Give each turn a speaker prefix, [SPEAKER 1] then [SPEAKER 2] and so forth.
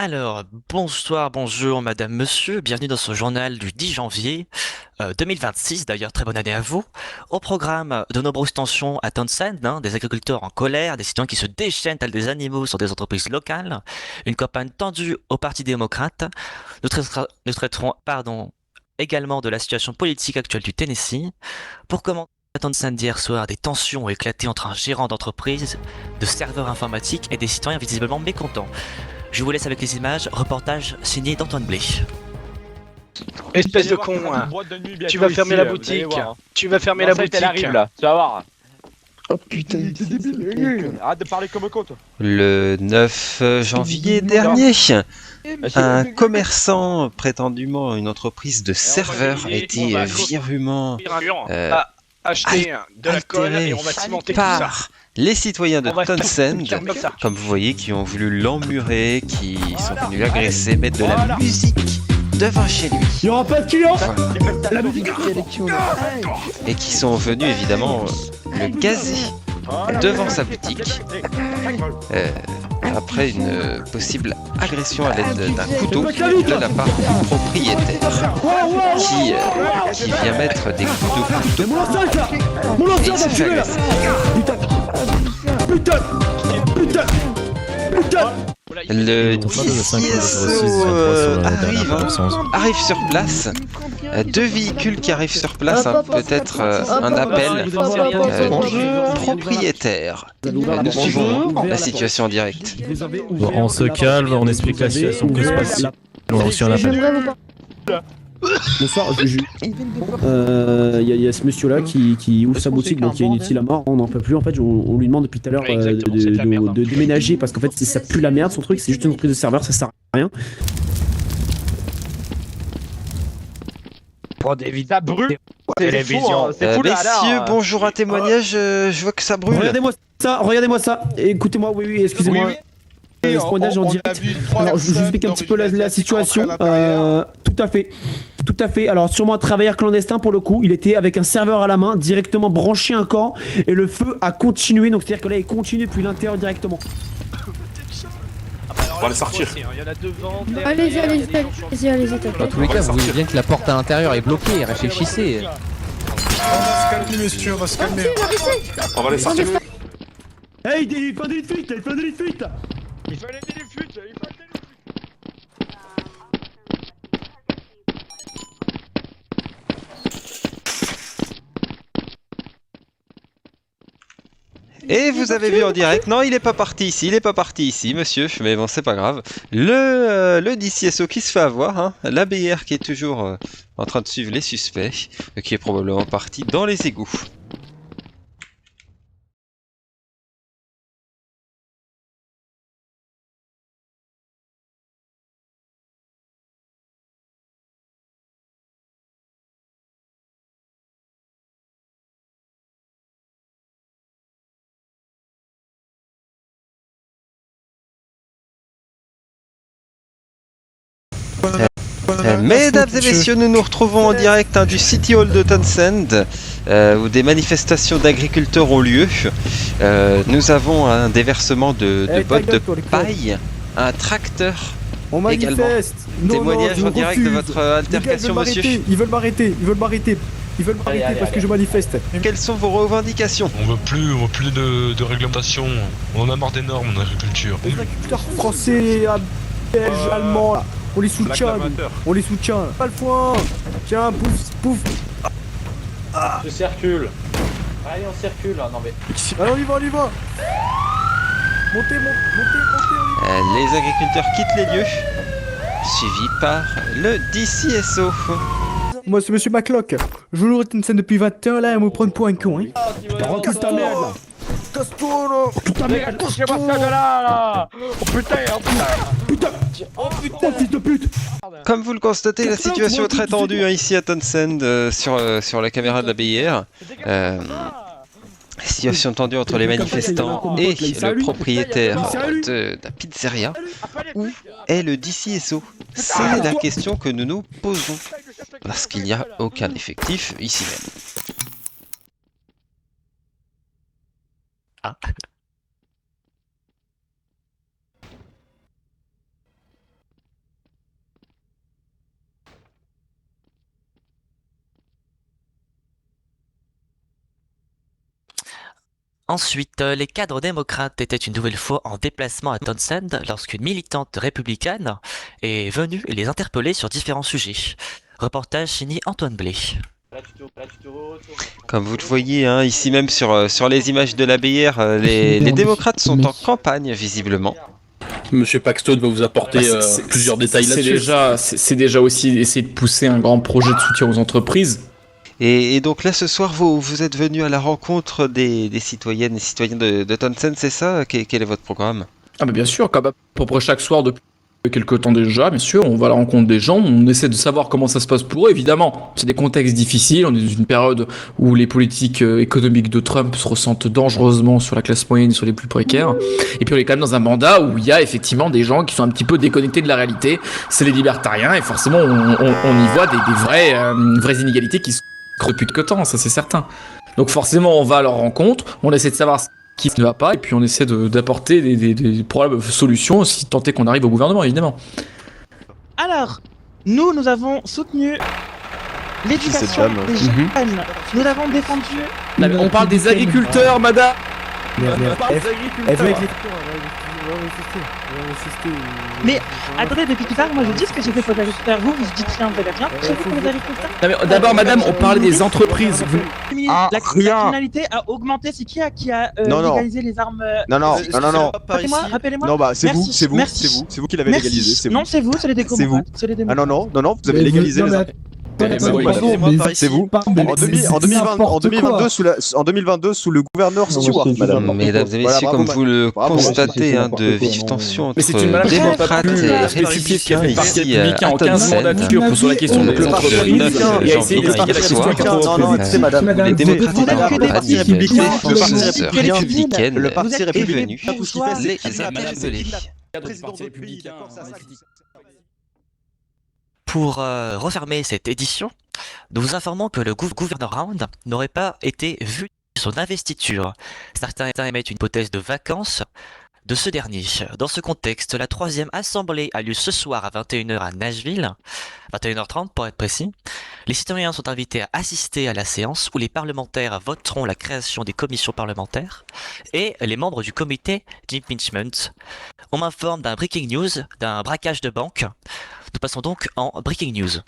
[SPEAKER 1] Alors, bonsoir, bonjour, madame, monsieur, bienvenue dans ce journal du 10 janvier 2026, d'ailleurs très bonne année à vous. Au programme, de nombreuses tensions à Townsend, des agriculteurs en colère, des citoyens qui se déchaînent tels des animaux sur des entreprises locales, une campagne tendue au Parti démocrate. Nous traiterons, également de la situation politique actuelle du Tennessee. Pour commencer, à Townsend d'hier soir, des tensions ont éclaté entre un gérant d'entreprise, de serveurs informatiques et des citoyens visiblement mécontents. Je vous laisse avec les images, reportage signé d'Antoine Blé.
[SPEAKER 2] Espèce de con, hein. Tu vas fermer la boutique. Tu vas fermer la boutique.
[SPEAKER 3] Elle arrive là, tu vas voir.
[SPEAKER 4] Oh putain,
[SPEAKER 3] T'es débile. Arrête de parler comme un con, toi.
[SPEAKER 5] Le 9 janvier dernier, un commerçant prétendument une entreprise de serveurs a été virulent
[SPEAKER 2] Acheter de l'alcool et on va cimenter tout ça.
[SPEAKER 5] par les citoyens de
[SPEAKER 2] On va
[SPEAKER 5] Townsend,
[SPEAKER 2] comme ça.
[SPEAKER 5] comme vous voyez, qui ont voulu l'emmurer, qui sont venus l'agresser, mettre de la musique devant chez lui.
[SPEAKER 4] Il y aura pas de clients.
[SPEAKER 5] Voilà.
[SPEAKER 4] La musique élection.
[SPEAKER 5] Et qui sont venus évidemment le gazer devant sa boutique après une possible agression à l'aide d'un couteau de la part du propriétaire qui vient mettre des coups de
[SPEAKER 4] Mon lance là. Mon
[SPEAKER 5] et
[SPEAKER 4] lance
[SPEAKER 5] il se fait
[SPEAKER 4] là.
[SPEAKER 5] agresser.
[SPEAKER 4] Putain. Putain. Putain. Putain.
[SPEAKER 5] Le DCSO arrive sur place. Deux véhicules qui arrivent sur place, peut-être un appel du propriétaire. Nous suivons la situation en direct.
[SPEAKER 6] Bon, on se calme, on explique la situation, que se passe-t-il? On a reçu un appel.
[SPEAKER 4] Bonsoir, il y a ce monsieur là qui ouvre sa boutique, donc il y a une utile à mort, on n'en peut plus en fait, on lui demande depuis tout à l'heure de déménager parce qu'en fait ça pue la merde son truc, c'est juste une entreprise de serveur, ça sert à rien.
[SPEAKER 3] Pour des vies, ça brûle. Télévision. C'est fou là.
[SPEAKER 5] Messieurs, bonjour, un témoignage, je vois que ça brûle.
[SPEAKER 4] Regardez-moi ça, écoutez-moi, oui, excusez-moi. Témoignage en direct. Alors, je vous explique un petit peu la situation. Tout à fait. Alors, sûrement un travailleur clandestin pour le coup. Il était avec un serveur à la main, directement branché un camp, et le feu a continué. Donc, c'est-à-dire que là, il continue depuis l'intérieur directement.
[SPEAKER 7] On va les sortir.
[SPEAKER 8] Allez-y.
[SPEAKER 9] Dans tous les cas, vous voyez bien que la porte à l'intérieur est bloquée, réfléchissez.
[SPEAKER 7] On va se calmer, messieurs, on va se calmer. On va les sortir.
[SPEAKER 4] Hey, il faut des fuites, il faut des fuites.
[SPEAKER 3] Il fallait des fuites.
[SPEAKER 5] Et vous avez vu en direct, non, il est pas parti ici, monsieur, mais bon, c'est pas grave. Le DCSO qui se fait avoir, la BR qui est toujours en train de suivre les suspects, qui est probablement parti dans les égouts. Mesdames et messieurs, nous nous retrouvons en direct du City Hall de Townsend, où des manifestations d'agriculteurs ont lieu. Nous avons un déversement de bottes de paille, un tracteur
[SPEAKER 4] On
[SPEAKER 5] également.
[SPEAKER 4] manifeste.
[SPEAKER 5] Témoignage en direct de votre altercation, monsieur.
[SPEAKER 4] Ils veulent m'arrêter parce que je manifeste.
[SPEAKER 5] Quelles sont vos revendications?
[SPEAKER 7] On veut plus de réglementation. On en a marre des normes en agriculture.
[SPEAKER 4] Les agriculteurs français, belges, allemands, là, on les soutient. Pas le foin. Tiens, pouf.
[SPEAKER 3] Je circule. Allez, on circule. Non mais.
[SPEAKER 4] Allez, on y va. Montez.
[SPEAKER 5] Les agriculteurs quittent les lieux, suivis par le DCSO.
[SPEAKER 4] Moi, c'est monsieur Maclock. Je vous le une scène depuis 21 là, elle me prend pour un con, Recule ta merde là. Casse-toi là. Recule ta merde.
[SPEAKER 3] Casse-moi ça de là. Oh putain.
[SPEAKER 4] Putain, fils de pute.
[SPEAKER 5] Comme vous le constatez, la situation est très tendue ici à Townsend sur la caméra de la BIR. Situation tendue entre les manifestants et le propriétaire de la pizzeria. Où est le DCSO? C'est la question que nous nous posons. Parce qu'il n'y a aucun effectif ici même.
[SPEAKER 1] Ah. Ensuite, les cadres démocrates étaient une nouvelle fois en déplacement à Townsend lorsqu'une militante républicaine est venue les interpeller sur différents sujets. Reportage signé Antoine Blé.
[SPEAKER 5] Comme vous le voyez, hein, ici même sur les images de la BR, les démocrates sont en campagne, visiblement.
[SPEAKER 10] Monsieur Paxton va vous apporter plusieurs détails là-dessus.
[SPEAKER 11] C'est déjà aussi essayer de pousser un grand projet de soutien aux entreprises.
[SPEAKER 5] Et donc là, ce soir, vous êtes venu à la rencontre des citoyennes et citoyens de Townsend, c'est ça? Quel est votre programme?
[SPEAKER 11] Ah bah bien sûr, comme à peu près chaque soir depuis quelques temps déjà, bien sûr, on va à la rencontre des gens, on essaie de savoir comment ça se passe pour eux, évidemment. C'est des contextes difficiles, on est dans une période où les politiques économiques de Trump se ressentent dangereusement sur la classe moyenne et sur les plus précaires. Et puis on est quand même dans un mandat où il y a effectivement des gens qui sont un petit peu déconnectés de la réalité. C'est les libertariens et forcément on y voit des vraies inégalités qui sont depuis quelque temps, ça c'est certain. Donc forcément on va à leur rencontre, on essaie de savoir ce qui ne va pas et puis on essaie d'apporter des probables solutions si tant est qu'on arrive au gouvernement évidemment.
[SPEAKER 12] Alors, nous avons soutenu l'éducation des jeunes. Nous avons défendu...
[SPEAKER 11] Non, mais on parle des agriculteurs, madame.
[SPEAKER 12] Mais attendez, depuis tout à l'heure, moi je dis ce que j'ai fait pour les agriculteurs. Vous dites rien, vous avez rien fait pour les agriculteurs.
[SPEAKER 11] Non, mais d'abord, madame, on parlait des entreprises.
[SPEAKER 12] La criminalité a augmenté. C'est qui a légalisé les armes?
[SPEAKER 10] Non.
[SPEAKER 12] Rappelez-moi.
[SPEAKER 10] Non, bah c'est vous qui l'avez légalisé.
[SPEAKER 12] Non, c'est vous, c'est les démocrates.
[SPEAKER 10] Ah non, vous avez légalisé les armes. C'est vous. En 2022, sous le gouverneur Stewart, madame.
[SPEAKER 5] Mesdames et messieurs, comme vous le constatez, de vives tensions entre démocrates et républicains ici à Townsend.
[SPEAKER 11] Sur la question de l'entreprise et à essayer d'expliquer la question à 80%.
[SPEAKER 5] Les démocrates étaient en campagne, les défenseurs républicaines
[SPEAKER 10] le parti républicain
[SPEAKER 5] est venu les interpeller.
[SPEAKER 1] Pour refermer cette édition, nous vous informons que le gouverneur Round n'aurait pas été vu de son investiture. Certains émettent une hypothèse de vacances de ce dernier. Dans ce contexte, la 3e assemblée a lieu ce soir à 21h à Nashville, 21h30 pour être précis. Les citoyens sont invités à assister à la séance où les parlementaires voteront la création des commissions parlementaires et les membres du comité d'impeachment. On m'informe d'un breaking news, d'un braquage de banque. Nous passons donc en breaking news.